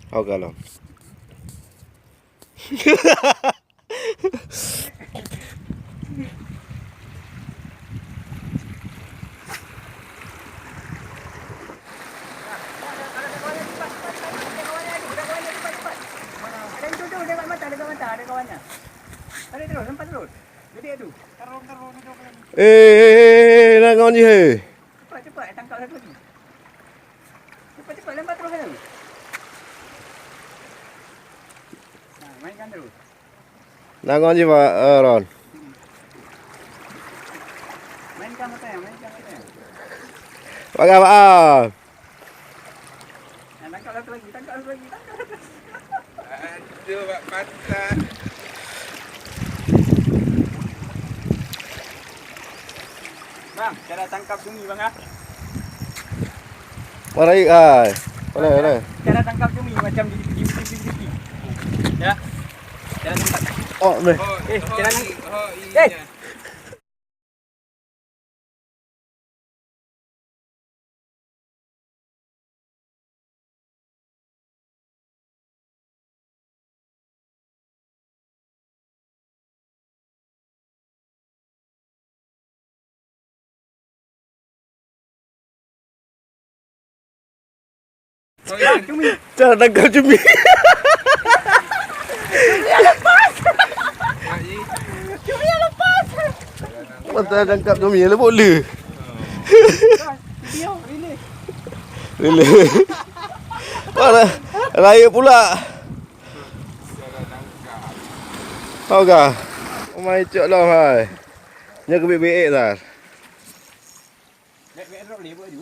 Kau kalau. Ada kawannya. Tarik terus, lempar terus. Jadi tu. Tarung duduk lagi. Nak kawan je. Cepat, tangkap satu lagi. Cepat, lempar terus tu. Nah, mainkan terus. Nak kawan je Pak Ron. Mainkan matanya. Pakai Pak Am. Nah, tangkap satu lagi. Aduh, Pak Pantat. Bang, cara tangkap cumi bang ah. Mana ik ai? Mana? Cara tangkap cumi macam di. Ya. Cara tangkap. Oh, ni. Cara tangkap. Iya. Cumi. Cara tangkap cumi. Cumi lepas. Mata tangkap cumi lah boleh. Video, ini. Bila. Mana? Raya pula. Tahu kah? Oh my cok lah hai. Nya kebik-bik tar. Mek drop boleh buat tu.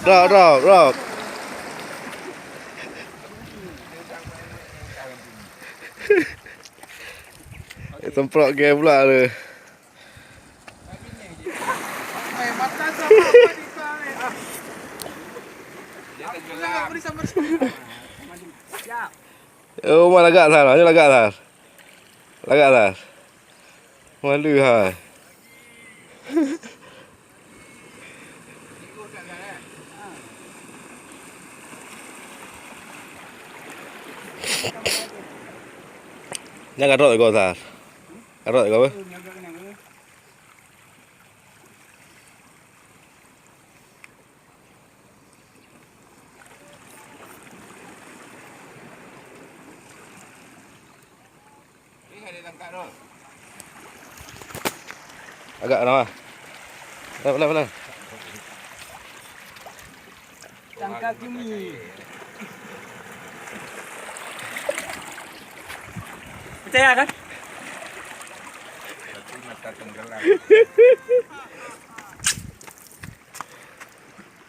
Rock. Semprot game pula tu. Mata sama apa di sana? Aku nak beri sambar. Siap. Oh, mana lagak tar. Hanya lagak tar. Malu hai. Jangan rot kau tar. Rot kau. Ini ada tangkap tu. Agak nama. Pelan. Tangkap cumi. Percaya kan? Tapi mata tenggelam.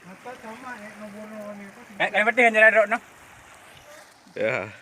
Mata sama nombor ni. Kan berarti hanya ada rot no. Ya.